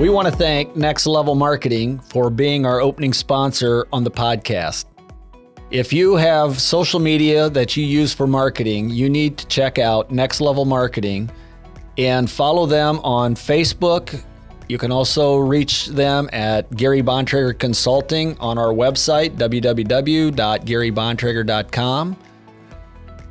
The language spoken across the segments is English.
We want to thank Next Level Marketing for being our opening sponsor on the podcast. If you have social media that you use for marketing, you need to check out Next Level Marketing and follow them on Facebook. You can also reach them at Gary Bontrager Consulting on our website, www.garybontrager.com.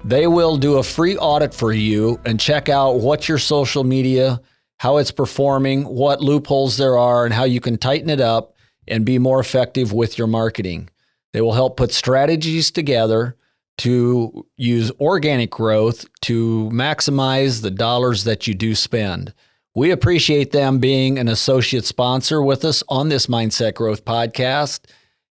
They will do a free audit for you and check out what your social media, how it's performing, what loopholes there are, and how you can tighten it up and be more effective with your marketing. They will help put strategies together to use organic growth to maximize the dollars that you do spend. We appreciate them being an associate sponsor with us on this Mindset Growth podcast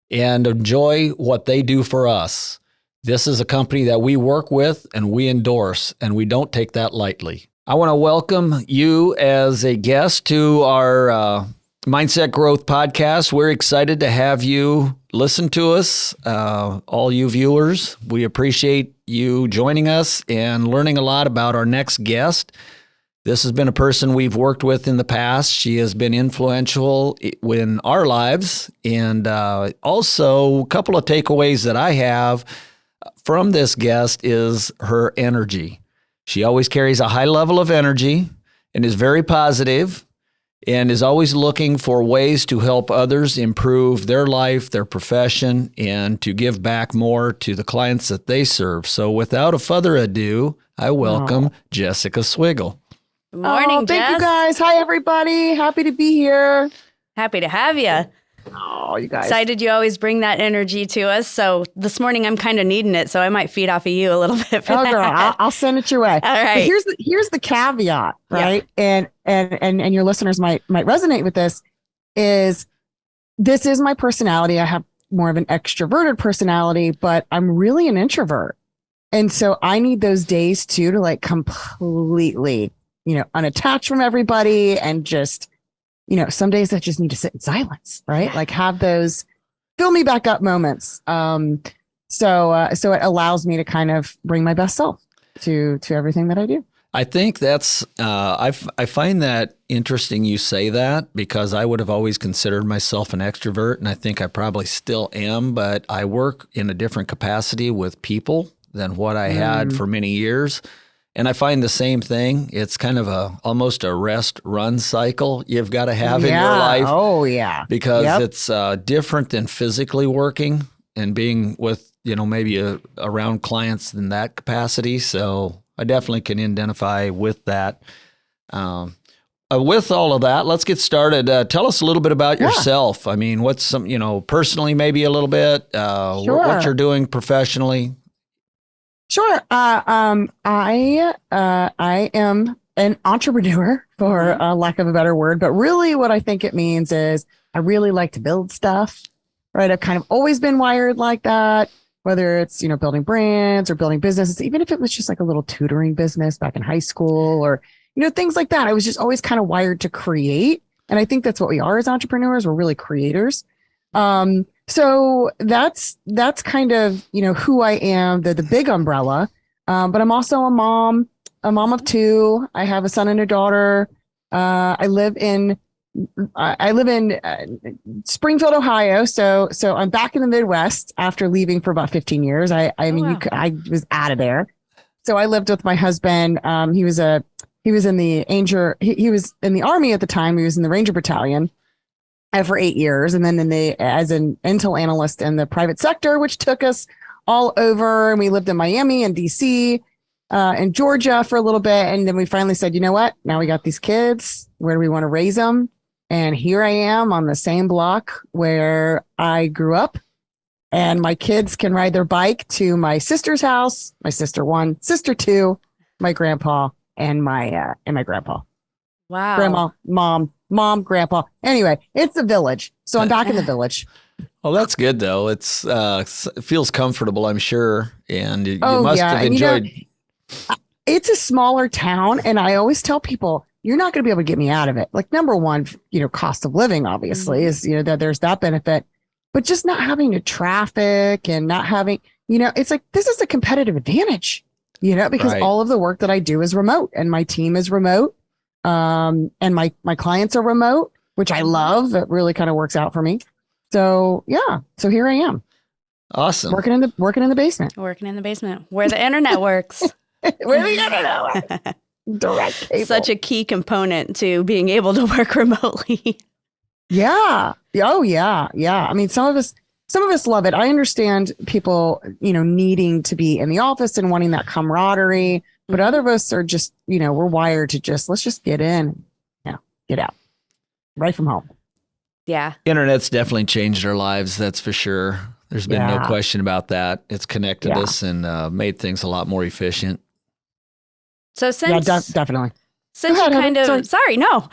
and enjoy what they do for us. This is a company that we work with and we endorse, and we don't take that lightly. I want to welcome you as a guest to our Mindset Growth podcast. We're excited to have you listen to us, all you viewers. We appreciate you joining us and learning a lot about our next guest. This has been a person we've worked with in the past. She has been influential in our lives. And also, a couple of takeaways that I have from this guest is her energy. She always carries a high level of energy and is very positive and is always looking for ways to help others improve their life, their profession, and to give back more to the clients that they serve. So without a further ado, I welcome Jessica Swingle. Good morning, thank Jess. you guys. Hi, everybody. Happy to be here. Happy to have you. Oh, you guys. Excited you always bring that energy to us. So this morning I'm kind of needing it, so I might feed off of you a little bit for that. Girl, I'll send it your way. All right. But here's the caveat, right? Yeah. And your listeners might resonate with this. This is my personality. I have more of an extroverted personality, but I'm really an introvert, and so I need those days too to like completely, unattached from everybody and just. Some days I just need to sit in silence, right? Yeah. Like have those fill me back up moments. So it allows me to kind of bring my best self to everything that I do. I think that's, I find that interesting you say that, because I would have always considered myself an extrovert, and I think I probably still am, but I work in a different capacity with people than what I had for many years. And I find the same thing. It's kind of almost a rest-run cycle you've got to have in your life. Oh, yeah. Because it's different than physically working and being with, maybe around clients in that capacity. So I definitely can identify with that. With all of that, let's get started. Tell us a little bit about yourself. I mean, what's some, personally, maybe a little bit, what you're doing professionally. Sure. I am an entrepreneur, for lack of a better word, but really what I think it means is I really like to build stuff, right? I've kind of always been wired like that, whether it's, building brands or building businesses, even if it was just like a little tutoring business back in high school or, things like that. I was just always kind of wired to create. And I think that's what we are as entrepreneurs. We're really creators. So that's kind of, who I am, the big umbrella. But I'm also a mom of two. I have a son and a daughter. I live in Springfield, Ohio. So I'm back in the Midwest after leaving for about 15 years. I was out of there. So I lived with my husband. He was in the Army at the time. He was in the Ranger Battalion. For 8 years, and then as an intel analyst in the private sector, which took us all over. And we lived in Miami and DC and Georgia for a little bit. And then we finally said, you know what? Now we got these kids. Where do we want to raise them? And here I am on the same block where I grew up. And my kids can ride their bike to my sister's house, my sister one, sister two, my grandpa, and my grandpa. Wow. Grandma, mom, grandpa. Anyway, it's a village. So I'm back in the village. Well, that's good though. It feels comfortable, I'm sure. And you must have enjoyed. It's a smaller town. And I always tell people, you're not going to be able to get me out of it. Like number one, cost of living obviously is, that there's that benefit, but just not having the traffic and not having, it's like, this is a competitive advantage, because all of the work that I do is remote and my team is remote. And my clients are remote. which I love. It really kind of works out for me. So yeah. So here I am. Awesome. Working in the basement. Working in the basement where the internet works. Where the internet works. Direct cable. Such a key component to being able to work remotely. Yeah. Oh yeah. Yeah. I mean, some of us love it. I understand people, needing to be in the office and wanting that camaraderie, but other of us are just, we're wired to let's just get in, get out right from home. Yeah. Internet's definitely changed our lives. That's for sure. There's been no question about that. It's connected us and made things a lot more efficient. So since definitely. Since you kind of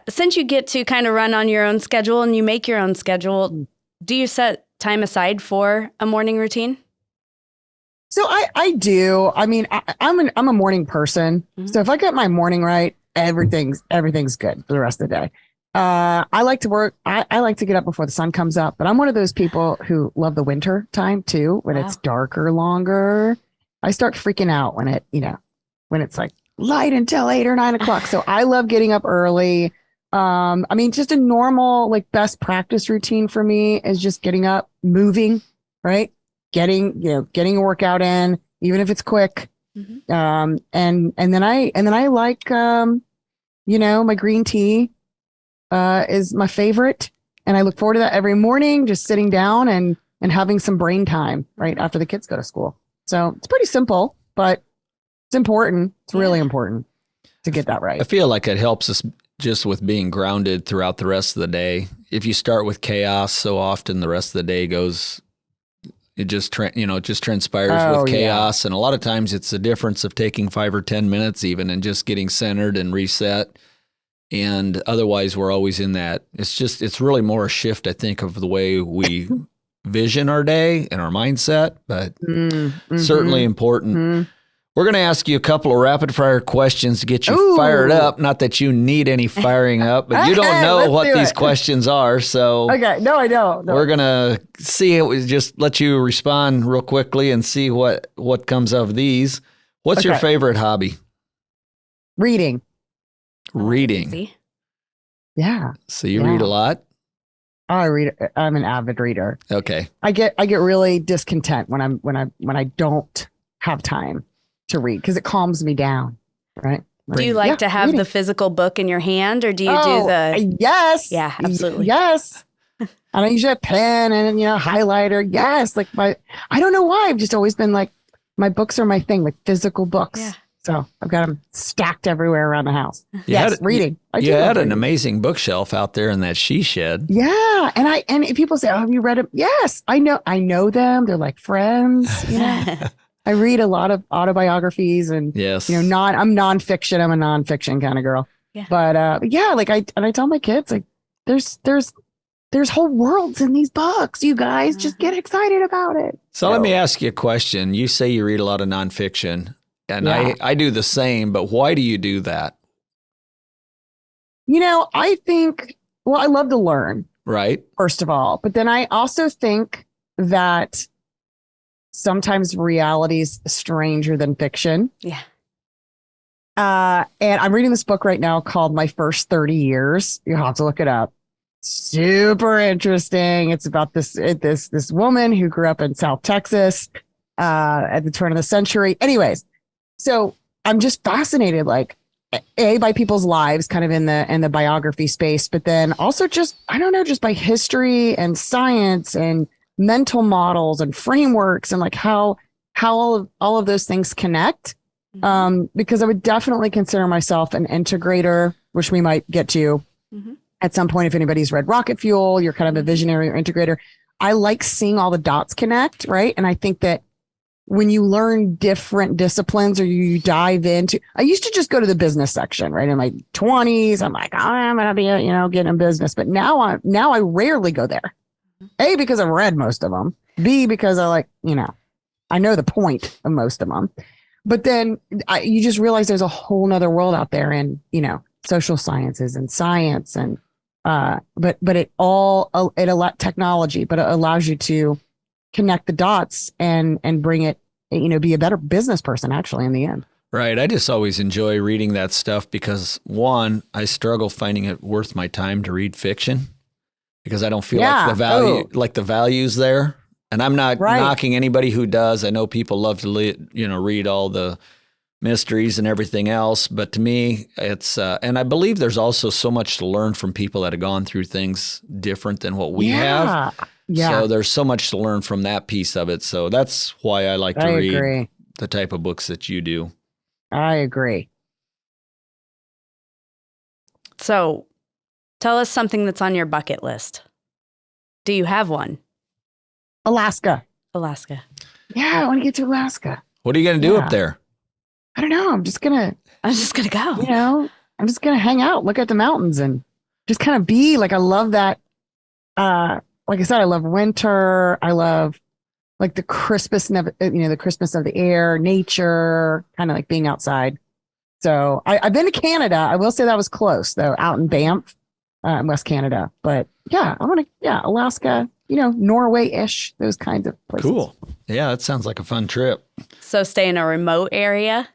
since you get to kind of run on your own schedule and you make your own schedule, do you set time aside for a morning routine? So I do. I mean, I'm a morning person. Mm-hmm. So if I get my morning right, everything's good for the rest of the day. I like to work. I like to get up before the sun comes up, but I'm one of those people who love the winter time too, when it's darker longer. I start freaking out when it's like light until 8 or 9 o'clock. So I love getting up early. I mean, just a normal, like, best practice routine for me is just getting up, moving, right? Getting a workout in, even if it's quick. Mm-hmm. And then I like, my green tea, is my favorite. And I look forward to that every morning, just sitting down and having some brain time right after the kids go to school. So it's pretty simple, but it's important. It's really important to get that right. I feel like it helps us just with being grounded throughout the rest of the day. If you start with chaos, so often the rest of the day goes, it just transpires with chaos. Yeah. And a lot of times it's the difference of taking 5 or 10 minutes even and just getting centered and reset. And otherwise we're always in that. It's really more a shift, I think, of the way we vision our day and our mindset, but certainly important. Mm-hmm. We're going to ask you a couple of rapid fire questions to get you fired up. Not that you need any firing up, but you don't know what these questions are. So okay, no, I don't. No. We're going to see it. Just let you respond real quickly and see what comes of these. What's your favorite hobby? Reading. Yeah. So you read a lot? I read. I'm an avid reader. Okay. I get really discontent when I don't have time to read because it calms me down. Right. Do you like to have the physical book in your hand, or do you do the? Yes. Yeah, absolutely. Yes. And I usually have a pen and highlighter. Yes. Like I don't know why. I've just always been like, my books are my thing, like physical books. Yeah. So I've got them stacked everywhere around the house. Reading. You had an amazing bookshelf out there in that she shed. Yeah. And people say, "Oh, have you read them?" Yes, I know them. They're like friends. I read a lot of autobiographies and I'm nonfiction. I'm a nonfiction kind of girl. Yeah. But I tell my kids, like, there's whole worlds in these books. You guys just get excited about it. So let me ask you a question. You say you read a lot of nonfiction. And I do the same, but why do you do that? I think, I love to learn. Right. First of all. But then I also think that sometimes reality is stranger than fiction. Yeah. And I'm reading this book right now called My First 30 Years. You'll have to look it up. Super interesting. It's about this woman who grew up in South Texas at the turn of the century. Anyways. So I'm just fascinated, like, by people's lives kind of in the biography space, but then also just by history and science and mental models and frameworks and like how all of those things connect. Because I would definitely consider myself an integrator, which we might get to at some point. If anybody's read Rocket Fuel, you're kind of a visionary or integrator. I like seeing all the dots connect, right? And I think that when you learn different disciplines or you dive into, I used to just go to the business section, right? In my 20s, I'm like, I'm going to be, getting in business. But now I rarely go there. A, because I've read most of them. B, because I like, I know the point of most of them. But then you just realize there's a whole nother world out there in, social sciences and science and, but technology, but it allows you to connect the dots and bring it, be a better business person actually in the end. Right. I just always enjoy reading that stuff because, one, I struggle finding it worth my time to read fiction because I don't feel like the value's there. And I'm not knocking anybody who does. I know people love to read all the mysteries and everything else, but to me, it's and I believe there's also so much to learn from people that have gone through things different than what we have. Yeah. So there's so much to learn from that piece of it. So that's why I like to read the type of books that you do. I agree. So tell us something that's on your bucket list. Do you have one? Alaska. Yeah, I want to get to Alaska. What are you going to do up there? I don't know. I'm just going to go. You know, I'm just going to hang out, look at the mountains and just kind of be like, I love that. Like I said, I love winter. I love like the crispness of, the crispness of the air, nature, kind of like being outside. So I've been to Canada. I will say that was close though, out in Banff, in West Canada. But yeah, Alaska, Norway-ish, those kinds of places. Cool. Yeah, that sounds like a fun trip. So stay in a remote area?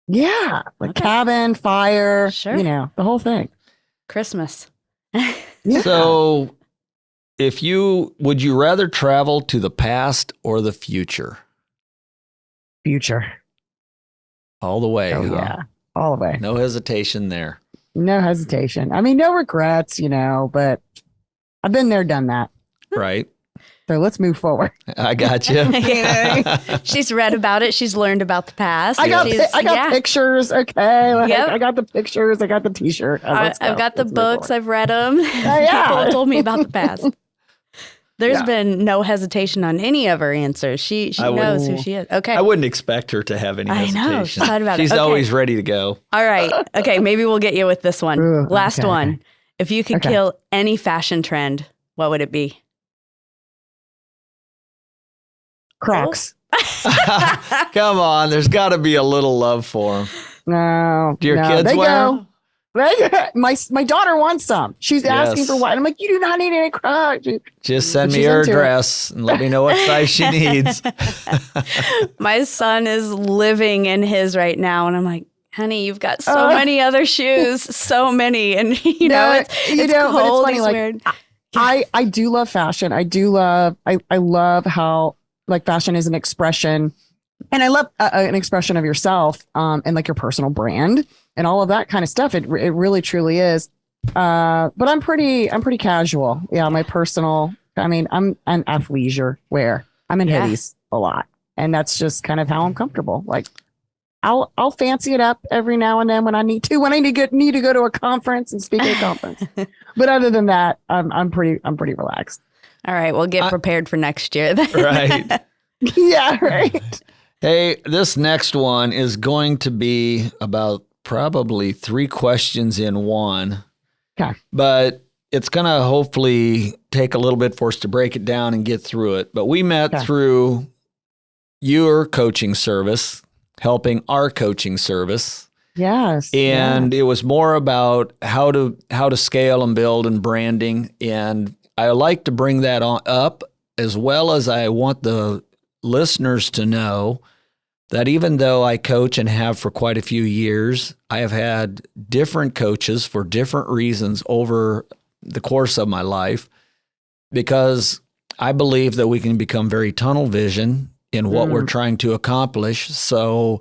Yeah, like cabin, fire, sure. The whole thing. Christmas. Yeah. So would you rather travel to the past or the future? Future. All the way. Oh, yeah. All the way. No hesitation there. No hesitation. I mean, no regrets, but I've been there, done that. Right. So let's move forward. I got you. She's read about it. She's learned about the past. I got pictures. Okay. I got the pictures. I got the t-shirt. I've got the books. I've read them. People told me about the past. There's been no hesitation on any of her answers. She knows who she is. Okay. I wouldn't expect her to have any hesitation. I know. She's thought about She's always ready to go. All right. Okay. Maybe we'll get you with this one. Ooh, Last one. If you could kill any fashion trend, what would it be? Crocs. Come on. There's got to be a little love for them. No. Do your kids wear them? My daughter wants some. She's asking for what? I'm like, you do not need any Crocs. Just send me her address and let me know what size she needs. My son is living in his right now. And I'm like, honey, you've got so many other shoes, so many. And, it's cold, it's funny, weird. I do love fashion. I love how like fashion is an expression, and I love an expression of yourself and like your personal brand and all of that kind of stuff. It really truly is. But I'm pretty casual. Yeah, my personal. I mean, I'm an athleisure wear. I'm in hoodies a lot, and that's just kind of how I'm comfortable. Like, I'll fancy it up every now and then when I need to. When I need to go to a conference and speak at a conference. But other than that, I'm pretty relaxed. All right, we'll get prepared for next year then. Right. Yeah, right. Hey, this next one is going to be about probably 3 questions in one. Okay. But it's going to hopefully take a little bit for us to break it down and get through it. But we met through your coaching service, helping our coaching service. Yes. And it was more about how to scale and build and branding. And I like to bring that up, as well as I want the listeners to know that even though I coach and have for quite a few years, I have had different coaches for different reasons over the course of my life, because I believe that we can become very tunnel vision in what we're trying to accomplish. So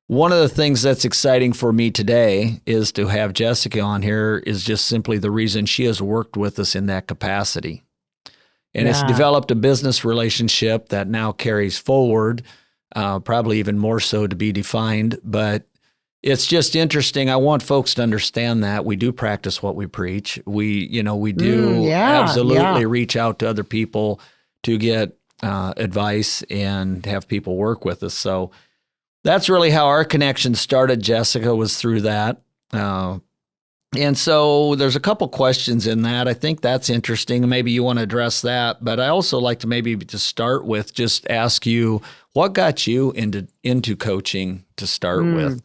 one of the things that's exciting for me today is to have Jessica on here is just simply the reason she has worked with us in that capacity. And it's developed a business relationship that now carries forward, probably even more so to be defined. But it's just interesting. I want folks to understand that we do practice what we preach. We do absolutely reach out to other people to get advice and have people work with us. So that's really how our connection started, Jessica, was through that. And so there's a couple questions in that. I think that's interesting. Maybe you want to address that. But I also like to maybe to start with just ask you, what got you into coaching to start with?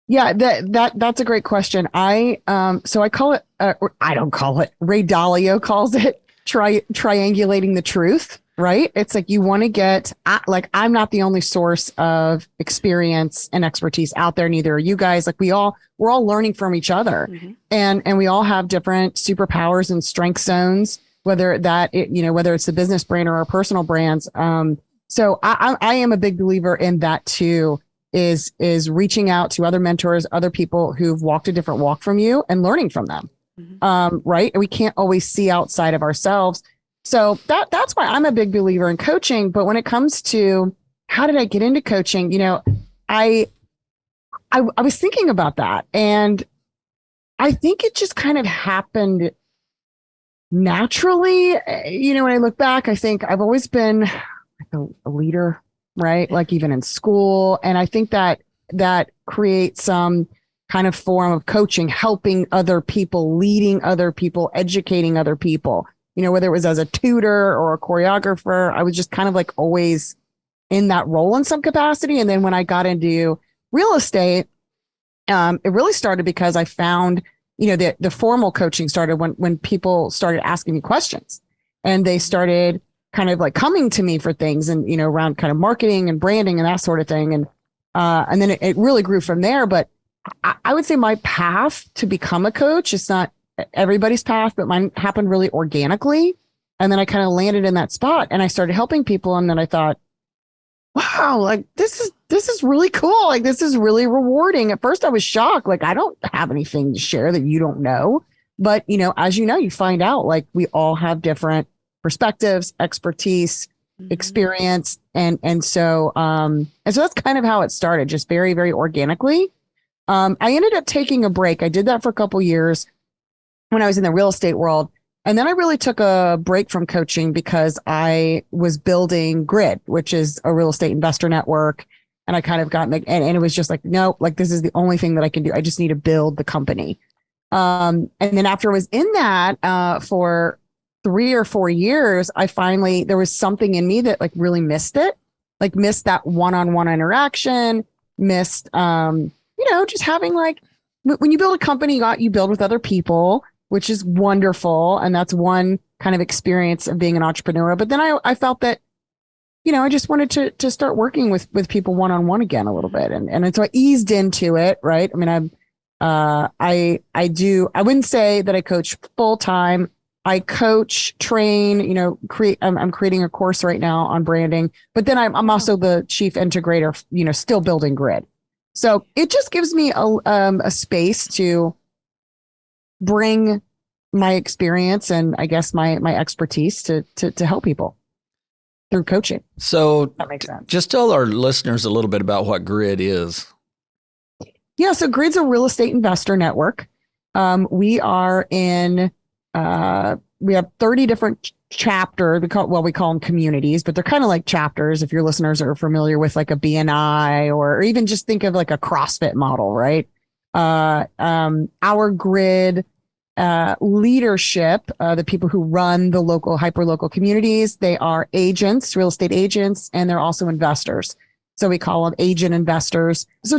Yeah, that's a great question. So I call it, or I don't call it, Ray Dalio calls it triangulating the truth, right? It's like you want to get, like, I'm not the only source of experience and expertise out there. Neither are you guys. Like we're all learning from each other, and we all have different superpowers and strength zones, whether it's the business brand or our personal brands. So I am a big believer in that too, is reaching out to other mentors, other people who've walked a different walk from you and learning from them. Right. And we can't always see outside of ourselves. So that's why I'm a big believer in coaching. But when it comes to how did I get into coaching, I was thinking about that, and I think it just kind of happened naturally. When I look back, I think I've always been like a leader, right? Like even in school. And I think that creates some kind of form of coaching, helping other people, leading other people, educating other people, whether it was as a tutor or a choreographer. I was just kind of like always in that role in some capacity. And then when I got into real estate, it really started because I found, the formal coaching started when people started asking me questions, and they started kind of like coming to me for things and, around kind of marketing and branding and that sort of thing. And then it really grew from there. But I would say my path to become a coach, it's not everybody's path, but mine happened really organically. And then I kind of landed in that spot and I started helping people. And then I thought, wow, like this is really cool. Like this is really rewarding. At first I was shocked. Like I don't have anything to share that you don't know. But, as you find out, like we all have different perspectives, expertise, experience. And so that's kind of how it started, just very, very organically. I ended up taking a break. I did that for a couple years when I was in the real estate world. And then I really took a break from coaching because I was building Grid, which is a real estate investor network. And I kind of got, and it was just like, no, like this is the only thing that I can do. I just need to build the company. And then after I was in that for 3 or 4 years, there was something in me that like really missed it, like missed that one-on-one interaction, missed, just having like, when you build a company, you build with other people, which is wonderful. And that's one kind of experience of being an entrepreneur. But then I felt that, I just wanted to start working with people one-on-one again a little bit. And so I eased into it. Right. I mean, I wouldn't say that I coach full time. I coach, train, I'm creating a course right now on branding, but then I'm also the chief integrator, still building Grid. So it just gives me a space to bring my experience and I guess my expertise to help people through coaching. So that makes sense. Just tell our listeners a little bit about what Grid is. Yeah. So Grid's a real estate investor network. We are in, we have 30 different chapters. We call them communities, but they're kind of like chapters. If your listeners are familiar with like a BNI or even just think of like a CrossFit model, right? Our Grid leadership, the people who run the local hyperlocal communities, they are agents, real estate agents, and they're also investors. So we call them agent investors. So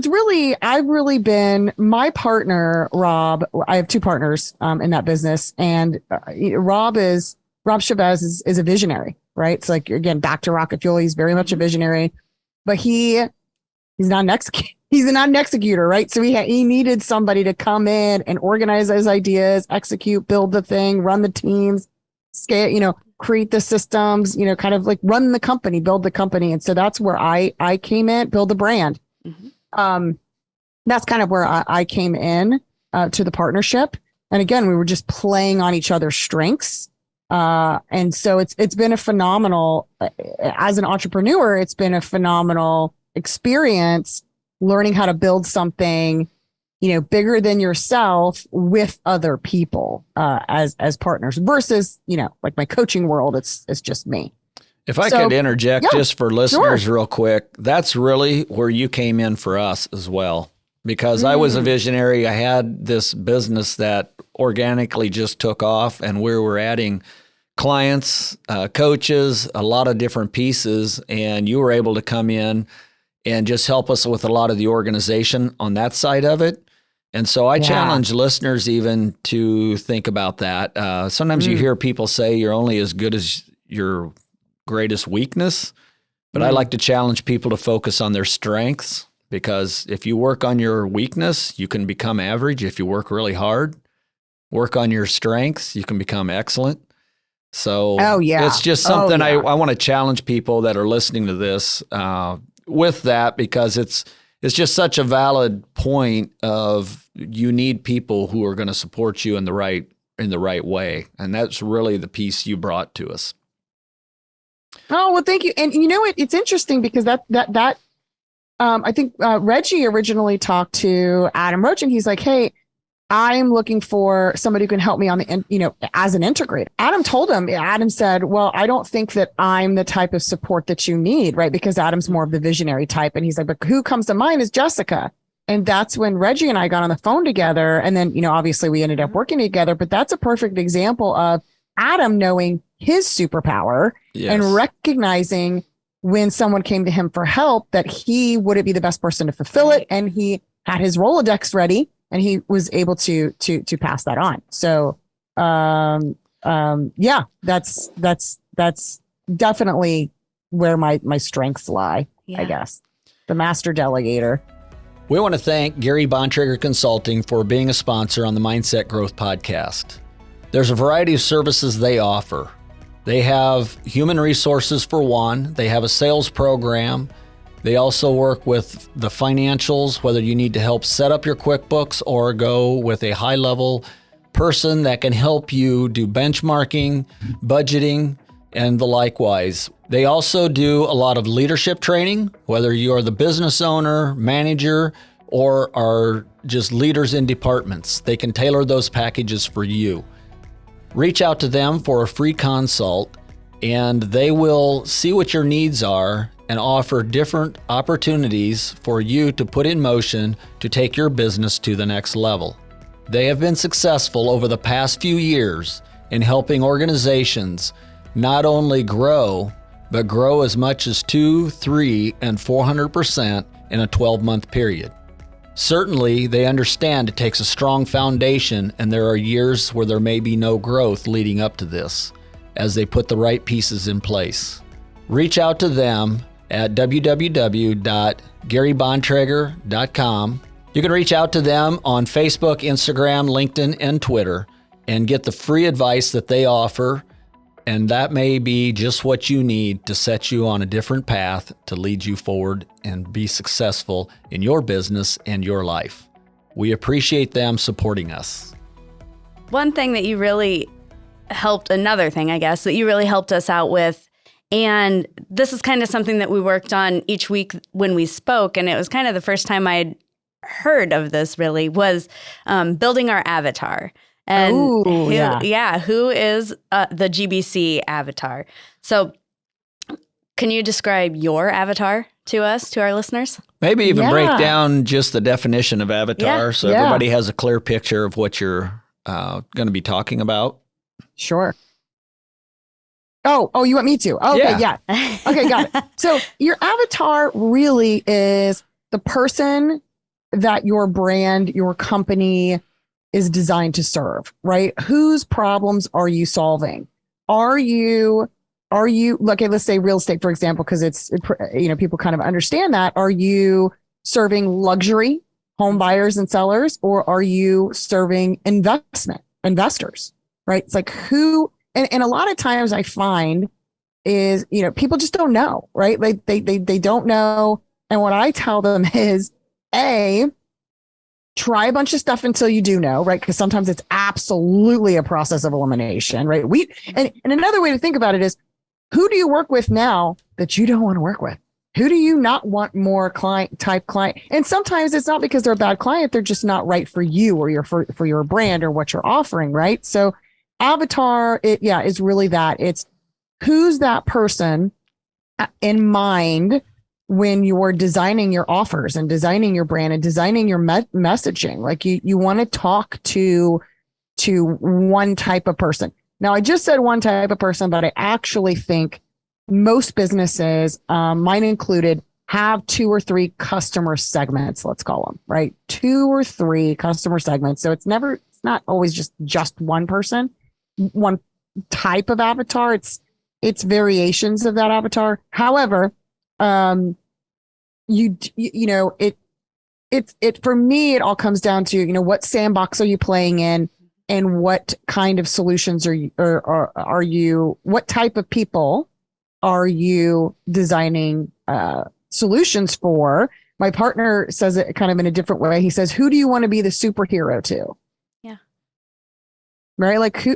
I've really been my partner, Rob. I have 2 partners in that business, and Rob Chavez is a visionary, right? It's like, again, back to Rocket Fuel. He's very much a visionary, but he's not an executor, right? So he needed somebody to come in and organize those ideas, execute, build the thing, run the teams, scale, create the systems, kind of like run the company, build the company. And so that's where I came in, build the brand. That's kind of where I came in to the partnership. And again, we were just playing on each other's strengths. And so it's been a phenomenal, as an entrepreneur, it's been a phenomenal experience learning how to build something, bigger than yourself with other people, as partners versus, like my coaching world, it's just me. If I could interject just for listeners real quick, that's really where you came in for us as well, because I was a visionary. I had this business that organically just took off, and we were adding clients, coaches, a lot of different pieces, and you were able to come in and just help us with a lot of the organization on that side of it. And so I challenge listeners even to think about that. Sometimes you hear people say you're only as good as your greatest weakness. But I like to challenge people to focus on their strengths, because if you work on your weakness, you can become average. If you work really hard, work on your strengths, you can become excellent. So it's just something I want to challenge people that are listening to this with that, because it's just such a valid point of you need people who are going to support you in the right way. And that's really the piece you brought to us. Oh, well, thank you. And you know what? It's interesting because that I think Reggie originally talked to Adam Roach, and he's like, hey, I'm looking for somebody who can help me on as an integrator. Adam said, well, I don't think that I'm the type of support that you need, right? Because Adam's more of the visionary type. And he's like, but who comes to mind is Jessica. And that's when Reggie and I got on the phone together. And then, obviously we ended up working together, but that's a perfect example of Adam knowing his superpower and recognizing when someone came to him for help that he wouldn't be the best person to fulfill it. And he had his Rolodex ready. And he was able to pass that on. So, that's definitely where my strengths lie, I guess. The master delegator. We want to thank Gary Bontrager Consulting for being a sponsor on the Mindset Growth Podcast. There's a variety of services they offer. They have human resources for one. They have a sales program. They also work with the financials, whether you need to help set up your QuickBooks or go with a high-level person that can help you do benchmarking, budgeting, and the likewise. They also do a lot of leadership training, whether you're the business owner, manager, or are just leaders in departments. They can tailor those packages for you. Reach out to them for a free consult, and they will see what your needs are and offer different opportunities for you to put in motion to take your business to the next level. They have been successful over the past few years in helping organizations not only grow, but grow as much as 200%, 300%, and 400% in a 12-month period. Certainly, they understand it takes a strong foundation, and there are years where there may be no growth leading up to this as they put the right pieces in place. Reach out to them at www.garybontrager.com. You can reach out to them on Facebook, Instagram, LinkedIn, and Twitter and get the free advice that they offer, and that may be just what you need to set you on a different path to lead you forward and be successful in your business and your life. We appreciate them supporting us. One thing that you really another thing, I guess, that you really helped us out with, and this is kind of something that we worked on each week when we spoke, and it was kind of the first time I'd heard of this really, was building our avatar. And who is the GBC avatar? So can you describe your avatar to us, to our listeners? Maybe even break down just the definition of avatar so everybody has a clear picture of what you're going to be talking about. Sure. Oh, you want me to? Okay, yeah. Okay, got it. So your avatar really is the person that your brand, your company is designed to serve, right? Whose problems are you solving? Are you, let's say real estate, for example, because people kind of understand that. Are you serving luxury home buyers and sellers, or are you serving investors, right? It's like who, and a lot of times I find is, people just don't know, right? Like they don't know. And what I tell them is, try a bunch of stuff until you do know, right? Because sometimes it's absolutely a process of elimination, right? And another way to think about it is, who do you work with now that you don't want to work with? Who do you not want more client? And sometimes it's not because they're a bad client. They're just not right for you or for your brand or what you're offering, right? So avatar, is really that. It's who's that person in mind when you're designing your offers and designing your brand and designing your messaging. Like you want to talk to one type of person. Now, I just said one type of person, but I actually think most businesses, mine included, have 2 or 3 customer segments, let's call them, right? 2 or 3 customer segments. So it's not always just one person, one type of avatar. it's variations of that avatar. However, you know, it for me, it all comes down to, you know, what sandbox are you playing in, and what kind of solutions are you, what type of people are you designing solutions for? My partner says it kind of in a different way. He says, who do you want to be the superhero to? Yeah. Right? Like who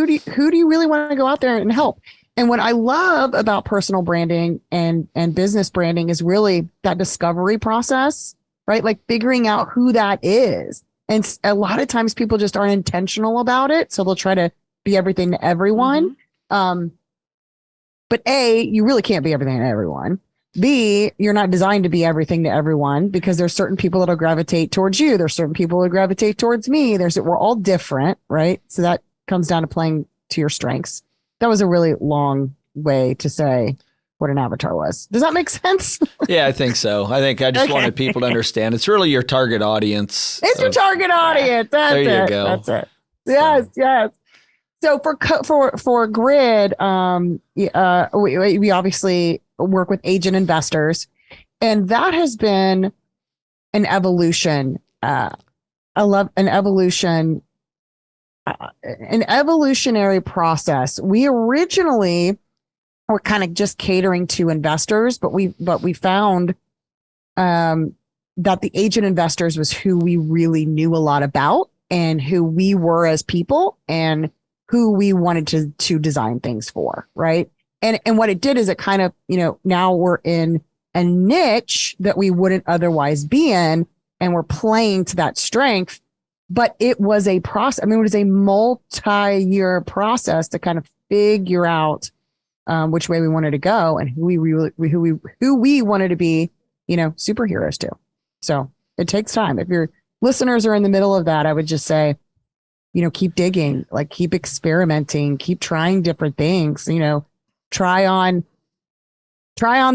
do you really want to go out there and help? And what I love about personal branding and business branding is really that discovery process, right? Like figuring out who that is. And a lot of times people just aren't intentional about it. So they'll try to be everything to everyone. But A, you really can't be everything to everyone. B, you're not designed to be everything to everyone, because there's certain people that'll gravitate towards you. There's certain people that gravitate towards me. We're all different, right? So that comes down to playing to your strengths. That was a really long way to say what an avatar was. Does that make sense? Yeah, I think so. I just wanted people to understand. It's really your target audience. It's your target audience. That's there it. You go. That's it. Yes, yes. So for Grid, we obviously work with agent investors, and that has been an evolution. I love an evolution, an evolutionary process. We originally were kind of just catering to investors, but we found that the agent investors was who we really knew a lot about, and who we were as people, and who we wanted to design things for, right? And what it did is it kind of, you know, now we're in a niche that we wouldn't otherwise be in, and we're playing to that strength. But it was a process. I mean, it was a multi-year process to kind of figure out which way we wanted to go, and who we wanted to be, you know, superheroes to. So it takes time. If your listeners are in the middle of that, I would just say, you know, keep digging, like keep experimenting, keep trying different things, you know, try on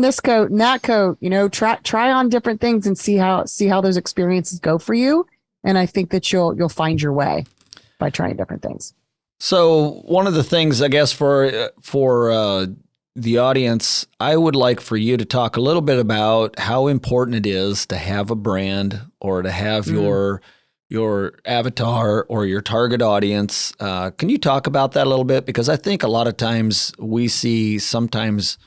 this coat and that coat, you know, try on different things and see how those experiences go for you. And I think that you'll find your way by trying different things. So one of the things, I guess, for the audience, I would like for you to talk a little bit about how important it is to have a brand, or to have your avatar or your target audience. Can you talk about that a little bit? Because I think a lot of times we see sometimes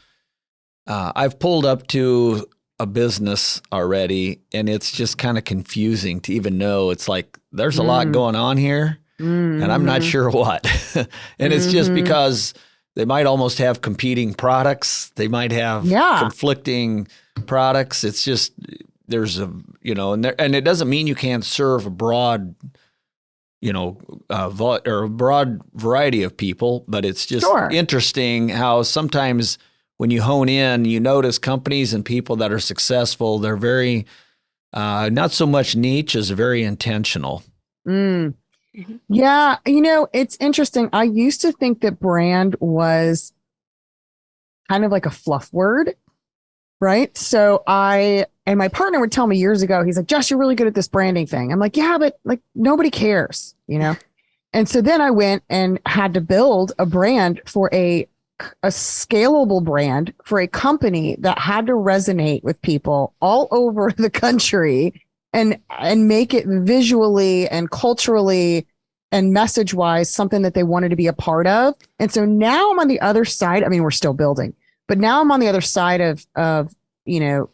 I've pulled up to a business already, and it's just kind of confusing to even know. It's like there's a lot going on here, and I'm not sure what. And it's just because they might almost have competing products. They might have conflicting products. It's just there's a, you know, and it doesn't mean you can't serve a broad, you know, or a broad variety of people, but it's just interesting how sometimes when you hone in, you notice companies and people that are successful, they're very, not so much niche as very intentional. Yeah. You know, it's interesting. I used to think that brand was kind of like a fluff word, right? So and my partner would tell me years ago, he's like, Jess, you're really good at this branding thing. I'm like, yeah, but like nobody cares, you know? And so then I went and had to build a brand for a scalable brand for a company that had to resonate with people all over the country, and make it visually and culturally and message wise something that they wanted to be a part of. And so now I'm on the other side. I mean, we're still building, but now I'm on the other side of, you know,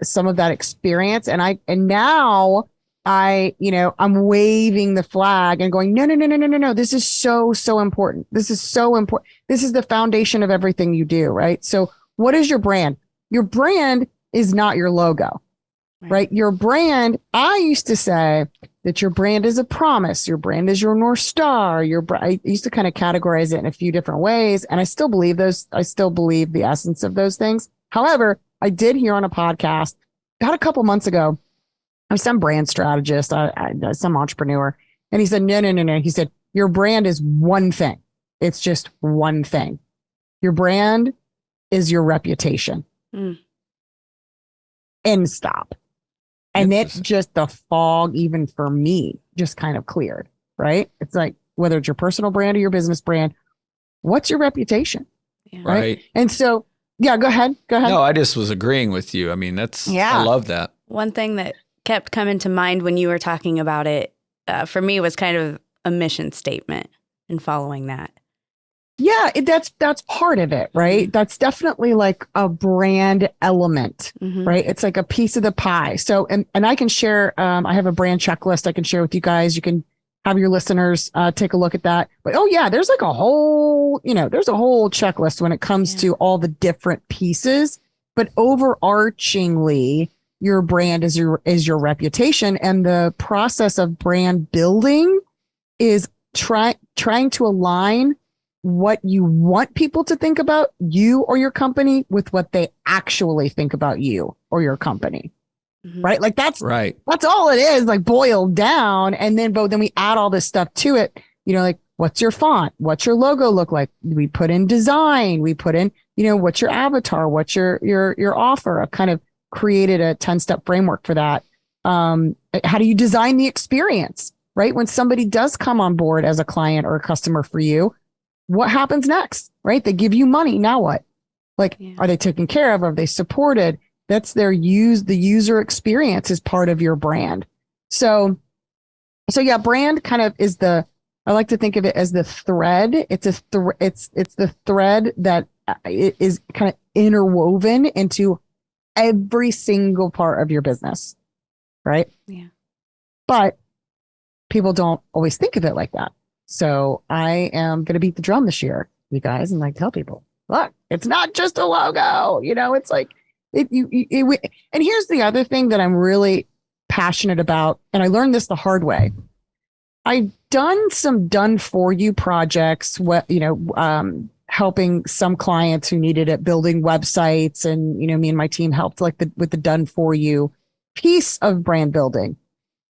some of that experience. And now I'm waving the flag and going, no. This is so important. This is so important. This is the foundation of everything you do. Right. So what is your brand? Your brand is not your logo, right? Your brand. I used to say that your brand is a promise. Your brand is your North Star. I used to kind of categorize it in a few different ways. And I still believe those. I still believe the essence of those things. However, I did hear on a podcast about a couple months ago, some brand strategist, some entrepreneur, and he said, no. He said, your brand is one thing. It's just one thing. Your brand is your reputation. And stop. And it's just the fog, even for me, just kind of cleared, right? It's like, whether it's your personal brand or your business brand, what's your reputation? Yeah. Right. And so, yeah, go ahead. No, I just was agreeing with you. I mean, I love that. One thing that kept coming to mind when you were talking about it, for me, was kind of a mission statement and following that. Yeah, that's part of it, right? Mm-hmm. That's definitely like a brand element, Mm-hmm. right? It's like a piece of the pie. So, and I can share, I have a brand checklist I can share with you guys. You can have your listeners take a look at that. But oh yeah, there's like a whole, there's a whole checklist when it comes to all the different pieces. But overarchingly, your brand is your reputation, and the process of brand building is trying to align what you want people to think about you or your company with what they actually think about you or your company. Mm-hmm. Right? Like that's all it is, like boiled down. And then we add all this stuff to it, like what's your font? What's your logo look like? We put in design, we put in, what's your avatar? What's your offer? I've kind of created a 10-step framework for that. How do you design the experience, right? When somebody does come on board as a client or a customer for you, what happens next, right? They give you money. Now what? Are they taken care of? Are they supported? That's the user experience is part of your brand. So yeah, brand kind of is I like to think of it as the thread. It's it's the thread that is kind of interwoven into every single part of your business, right? Yeah. But people don't always think of it like that. So I am going to beat the drum this year, you guys, and tell people, look, it's not just a logo. It's like and here's the other thing that I'm really passionate about, and I learned this the hard way. I've done some done for you projects, helping some clients who needed it, building websites, and me and my team helped with the done for you piece of brand building.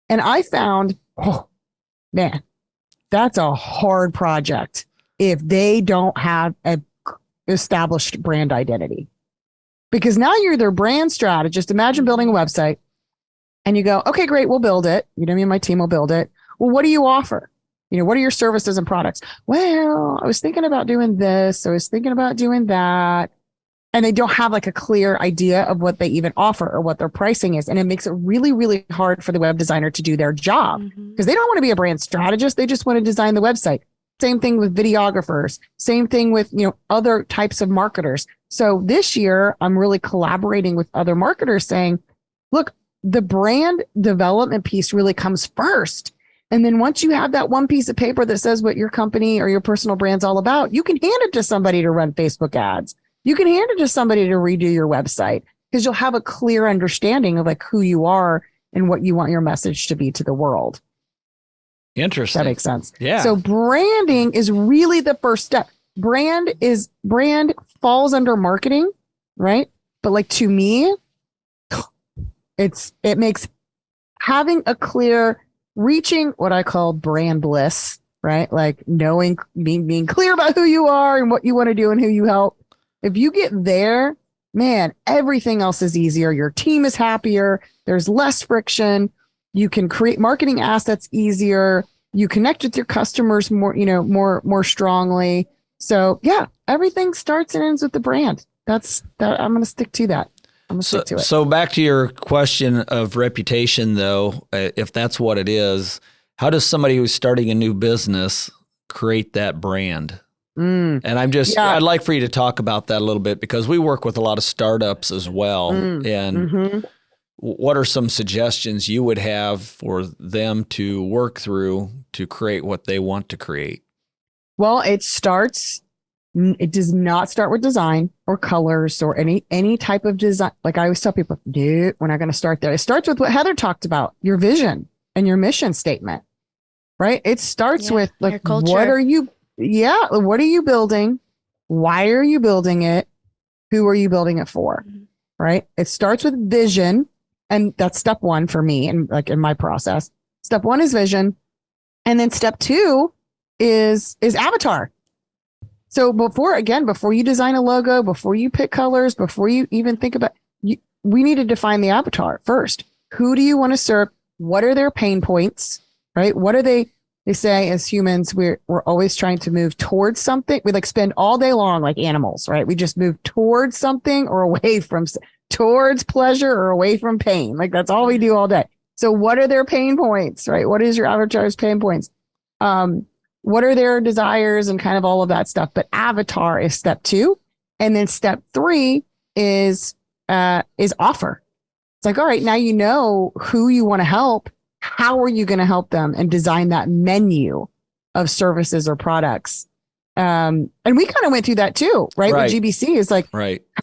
And I found, oh man, that's a hard project if they don't have an established brand identity. Because now you're their brand strategist. Imagine building a website and you go, okay, great, we'll build it. Me and my team will build it. Well, what do you offer? What are your services and products? Well, I was thinking about doing this. I was thinking about doing that. And they don't have a clear idea of what they even offer or what their pricing is. And it makes it really, really hard for the web designer to do their job because they don't want to be a brand strategist. They just want to design the website. Same thing with videographers. Same thing with, other types of marketers. So this year I'm really collaborating with other marketers saying, look, the brand development piece really comes first. And then once you have that one piece of paper that says what your company or your personal brand's all about, you can hand it to somebody to run Facebook ads. You can hand it to somebody to redo your website because you'll have a clear understanding of who you are and what you want your message to be to the world. Interesting. That makes sense. Yeah. So branding is really the first step. Brand falls under marketing, right? But to me, it makes having a clear, reaching what I call brand bliss, right? Knowing, being clear about who you are and what you want to do and who you help. If you get there, man, everything else is easier. Your team is happier. There's less friction. You can create marketing assets easier. You connect with your customers more strongly. So yeah, everything starts and ends with the brand. I'm going to stick to that. I'm going to stick to it. So back to your question of reputation, though, if that's what it is, how does somebody who's starting a new business create that brand? And I'd like for you to talk about that a little bit because we work with a lot of startups as well. And what are some suggestions you would have for them to work through to create what they want to create? Well, it does not start with design or colors or any type of design. Like I always tell people, dude, we're not going to start there. It starts with what Heather talked about, your vision and your mission statement, right? It starts with what are you building? Why are you building it? Who are you building it for? Right? It starts with vision. And that's step one for me. And in my process, step one is vision. And then step two is avatar. So before you design a logo, before you pick colors, before you even think about, we need to define the avatar first. Who do you want to serve? What are their pain points, right? What are they They say as humans, we're always trying to move towards something. We like spend all day long like animals, right? We just move towards something or away from, towards pleasure or away from pain. Like that's all we do all day. So what are their pain points, right? What is your avatar's pain points? What are their desires and kind of all of that stuff? But avatar is step 2. And then step 3 is offer. It's like, all right, now you know who you want to help. How are you going to help them and design that menu of services or products? And we kind of went through that too, right? With GBC is like,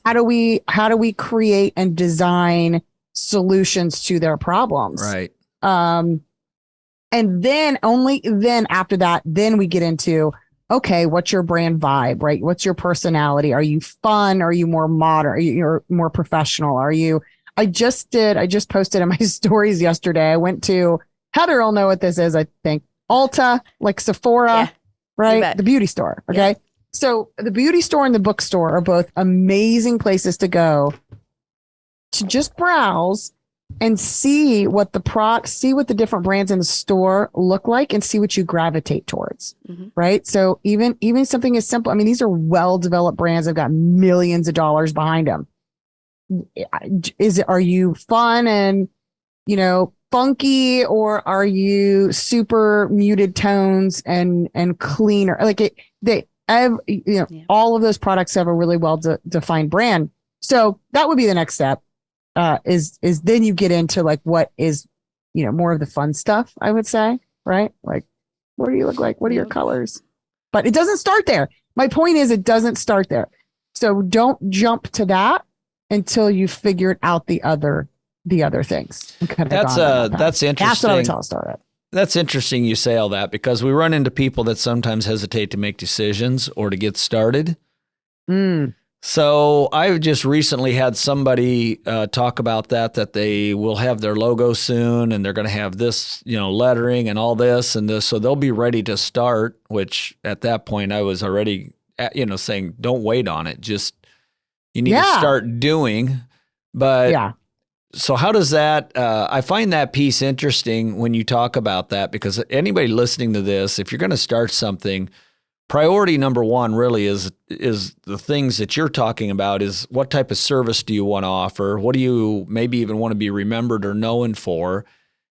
how do we create and design solutions to their problems? Right. And then only then after that, then we get into, okay, what's your brand vibe, right? What's your personality? Are you fun? Are you more modern? Are you more professional? I just posted in my stories yesterday. I went to, Heather will know what this is, I think. Ulta, like Sephora, right? The beauty store. Okay. Yeah. So the beauty store and the bookstore are both amazing places to go to just browse and see what the different brands in the store look like and see what you gravitate towards. Mm-hmm. Right. So even something as simple, I mean, these are well-developed brands. They've got millions of dollars behind them. Are you fun and, funky, or are you super muted tones and cleaner? Like all of those products have a really well defined brand. So that would be the next step. Is then you get into like what is, more of the fun stuff, I would say, right? Like, what do you look like? What are your colors? But it doesn't start there. My point is, it doesn't start there. So don't jump to that until you figured out the other things. That's interesting. That's what I would tell a startup. That's interesting you say all that, because we run into people that sometimes hesitate to make decisions or to get started. So I just recently had somebody talk about that they will have their logo soon, and they're going to have this, lettering and all this and this. So they'll be ready to start, which at that point I was already, saying, don't wait on it. Just, you need to start doing. But so how does that, I find that piece interesting when you talk about that, because anybody listening to this, if you're going to start something, priority number 1 really is the things that you're talking about is what type of service do you want to offer? What do you maybe even want to be remembered or known for?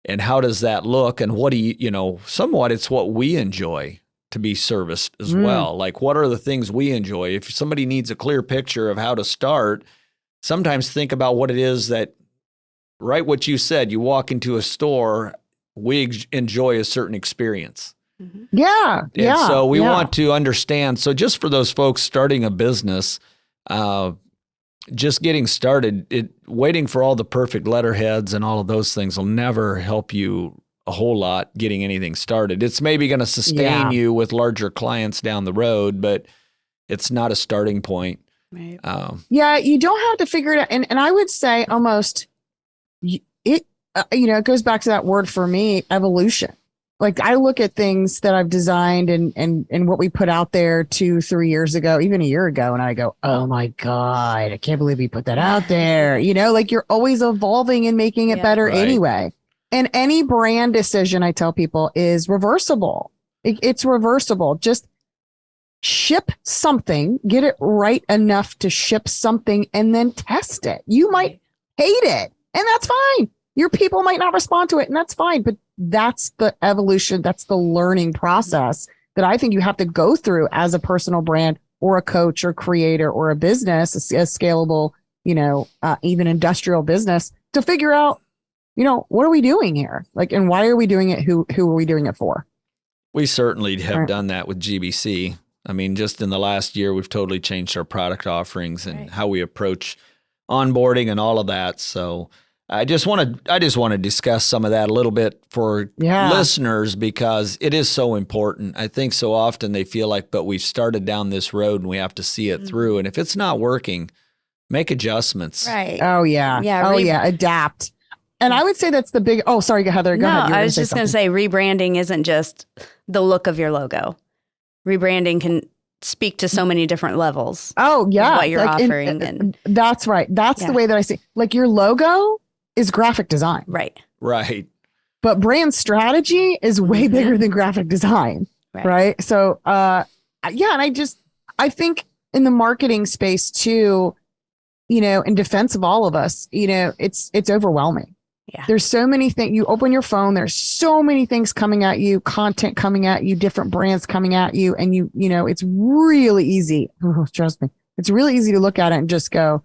And how does that look? And what do you, somewhat it's what we enjoy to be serviced as well. Like, what are the things we enjoy? If somebody needs a clear picture of how to start, sometimes think about what it is that, right, what you said, you walk into a store, we enjoy a certain experience. Mm-hmm. Yeah. So we want to understand. So just for those folks starting a business, just getting started, waiting for all the perfect letterheads and all of those things will never help you a whole lot getting anything started. It's maybe going to sustain you with larger clients down the road, but it's not a starting point. Right. You don't have to figure it out. And I would say almost it goes back to that word for me, evolution. Like, I look at things that I've designed and what we put out there 2-3 years ago, even a year ago, and I go, oh my God, I can't believe we put that out there. Like, you're always evolving and making it better anyway. And any brand decision, I tell people, is reversible. It's reversible. Just ship something, get it right enough to ship something, and then test it. You might hate it, and that's fine. Your people might not respond to it, and that's fine. But that's the evolution. That's the learning process that I think you have to go through as a personal brand or a coach or creator or a business, a scalable, even industrial business, to figure out, what are we doing here? Like, and why are we doing it? Who are we doing it for? We certainly have done that with GBC. I mean, just in the last year, we've totally changed our product offerings and how we approach onboarding and all of that. So I just want to discuss some of that a little bit for listeners, because it is so important. I think so often they feel like, but we've started down this road and we have to see it through. And if it's not working, make adjustments. Right. Oh yeah. Adapt. And I would say that's the big, sorry, Heather, go ahead. I was just going to say, rebranding isn't just the look of your logo. Rebranding can speak to so many different levels. Oh yeah. What you're offering. And that's right. That's the way that I see, like, your logo is graphic design. Right. Right. but brand strategy is way bigger than graphic design. Right. So, yeah. And I think in the marketing space too, in defense of all of us, it's overwhelming. Yeah. There's so many things. You open your phone, there's so many things coming at you, content coming at you, different brands coming at you. And it's really easy. Oh, trust me. It's really easy to look at it and just go,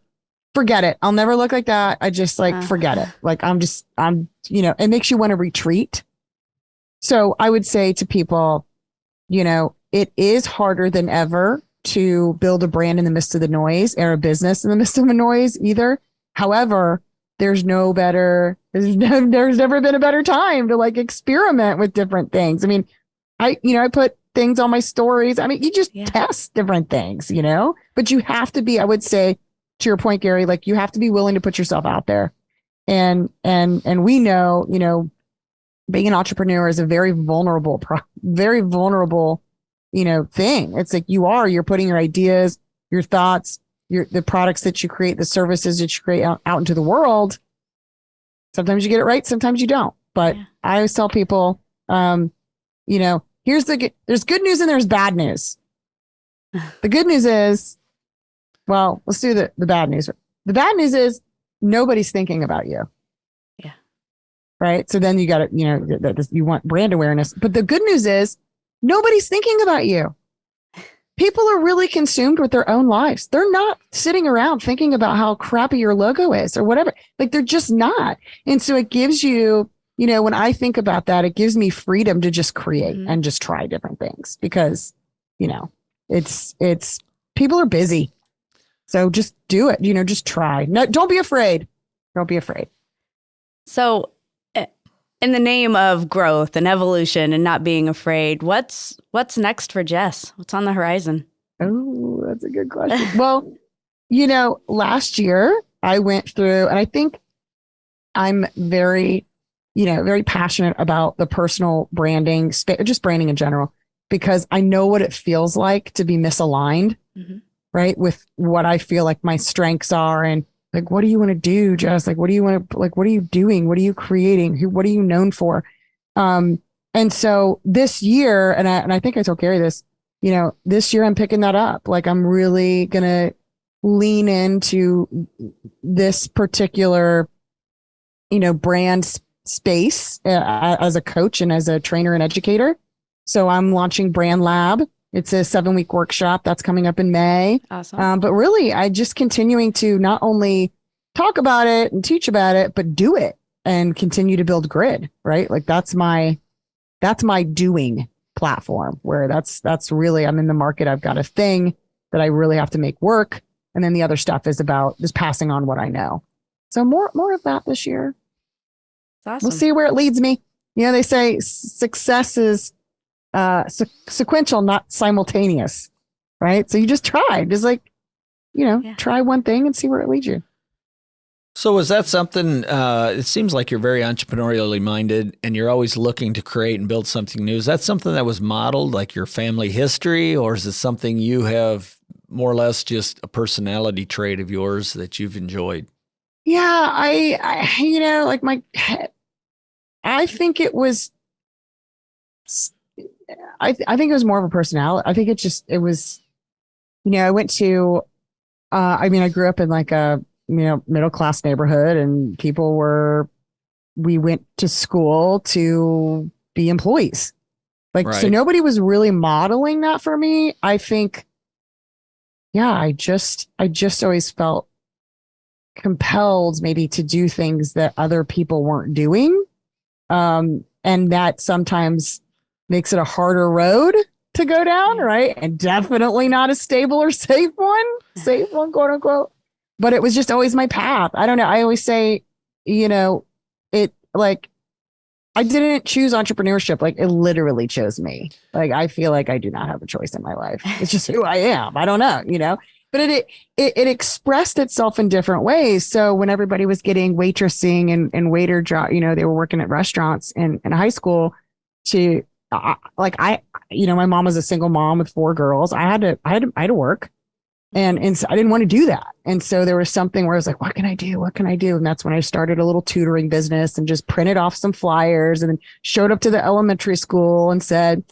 forget it. I'll never look like that. I just forget it. Like it makes you want to retreat. So I would say to people, it is harder than ever to build a brand in the midst of the noise, or a business in the midst of the noise either. However, there's never been a better time to like experiment with different things. I mean, I put things on my stories. I mean, you just test different things, but you have to be, I would say, to your point, Gary, like you have to be willing to put yourself out there. And we know, being an entrepreneur is a very vulnerable, thing. It's like you're putting your ideas, your thoughts, the products that you create, the services that you create out into the world. Sometimes you get it right, sometimes you don't. But I always tell people, there's good news and there's bad news. The good news is, well, let's do the bad news. The bad news is nobody's thinking about you. Yeah. Right. So then you got to, you want brand awareness. But the good news is nobody's thinking about you. People are really consumed with their own lives. They're not sitting around thinking about how crappy your logo is or whatever. Like they're just not. And so it gives you, when I think about that, it gives me freedom to just create and just try different things because, it's people are busy. So just do it, just try. No, don't be afraid. Don't be afraid. So in the name of growth and evolution and not being afraid, what's next for Jess? What's on the horizon? Oh, that's a good question. Well, last year I went through, and I think I'm very, very passionate about the personal branding, just branding in general, because I know what it feels like to be misaligned, right? With what I feel like my strengths are and like, what do you want to do, Jess? Like, what do you want to, like, what are you doing? What are you creating? What are you known for? And so this year, and I think I told Gary this, this year I'm picking that up. Like, I'm really going to lean into this particular, brand space as a coach and as a trainer and educator. So I'm launching Brand Lab. It's a 7-week workshop that's coming up in May. Awesome. But really, I just continuing to not only talk about it and teach about it, but do it and continue to build grid, right? Like that's my doing platform where that's really, I'm in the market. I've got a thing that I really have to make work. And then the other stuff is about just passing on what I know. So more of that this year. That's awesome. We'll see where it leads me. They say success is sequential, not simultaneous, right? So you just try, try one thing and see where it leads you. So is that something, it seems like you're very entrepreneurially minded and you're always looking to create and build something new. Is that something that was modeled, like your family history, or is it something you have more or less just a personality trait of yours that you've enjoyed? Yeah, I think it was, I think it was more of a personality. I think it was, I went to, I grew up in like a, middle class neighborhood and we went to school to be employees. Like, So nobody was really modeling that for me. I think, I just always felt compelled maybe to do things that other people weren't doing. And that sometimes makes it a harder road to go down, right? And definitely not a stable or safe one, quote unquote. But it was just always my path. I don't know. I always say, it like, I didn't choose entrepreneurship. Like it literally chose me. Like, I feel like I do not have a choice in my life. It's just who I am. I don't know, but it expressed itself in different ways. So when everybody was getting waitressing and waiter job, they were working at restaurants in high school my mom was a single mom with 4 girls. I had to work. And so I didn't want to do that. And so there was something where I was like, what can I do? What can I do? And that's when I started a little tutoring business and just printed off some flyers and then showed up to the elementary school and said,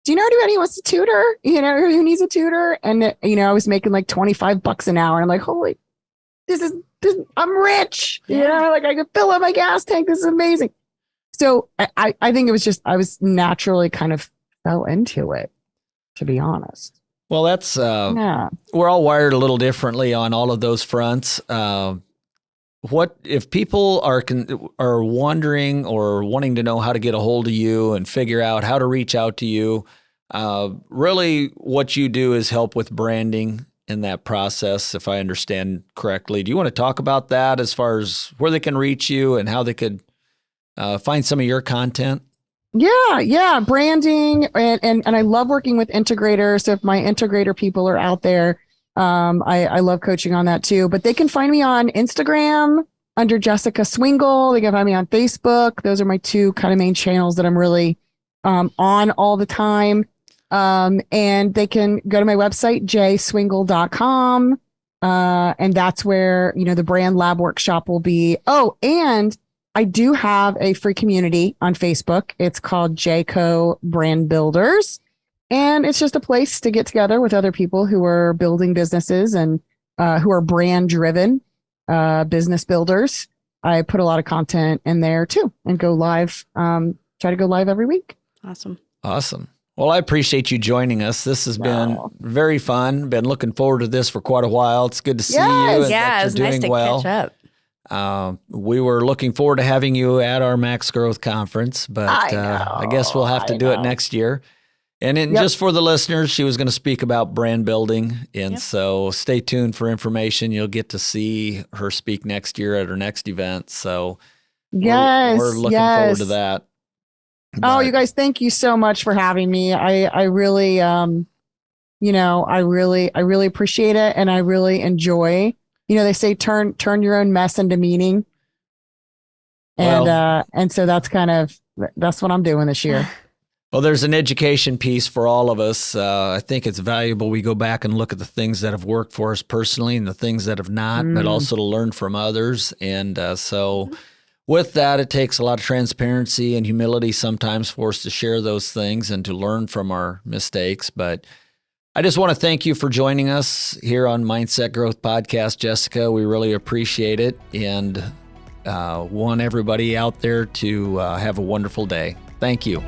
do you know anybody who wants to tutor? Who needs a tutor? And, I was making like $25 an hour. And I'm like, holy, this I'm rich. I could fill up my gas tank. This is amazing. So I think it was just, I was naturally kind of fell into it, to be honest. Well, that's, we're all wired a little differently on all of those fronts. What if people are wondering or wanting to know how to get a hold of you and figure out how to reach out to you? Really what you do is help with branding in that process, if I understand correctly. Do you want to talk about that as far as where they can reach you and how they could find some of your content? Yeah. Branding. And I love working with Integrator. So if my Integrator people are out there, I love coaching on that too. But they can find me on Instagram under Jessica Swingle. They can find me on Facebook. Those are my two kind of main channels that I'm really on all the time. And they can go to my website, jswingle.com. And that's where, the brand lab workshop will be. Oh, and I do have a free community on Facebook. It's called JCo Brand Builders. And it's just a place to get together with other people who are building businesses and who are brand driven business builders. I put a lot of content in there too and go live, try to go live every week. Awesome. Well, I appreciate you joining us. This has been very fun. Been looking forward to this for quite a while. It's good to see you. And that it's you're nice doing to well. catch up. We were looking forward to having you at our Max Growth Conference, but I guess we'll have to do it next year. And just for the listeners, she was going to speak about brand building. And so stay tuned for information. You'll get to see her speak next year at her next event. So we're looking forward to that. Oh, you guys, thank you so much for having me. I really, I really appreciate it. And I really enjoy, they say, turn your own mess into meaning. And so that's what I'm doing this year. Well, there's an education piece for all of us. I think it's valuable we go back and look at the things that have worked for us personally and the things that have not, but also to learn from others. And so with that, it takes a lot of transparency and humility sometimes for us to share those things and to learn from our mistakes. But I just want to thank you for joining us here on Mindset Growth Podcast, Jessica. We really appreciate it and want everybody out there to have a wonderful day. Thank you.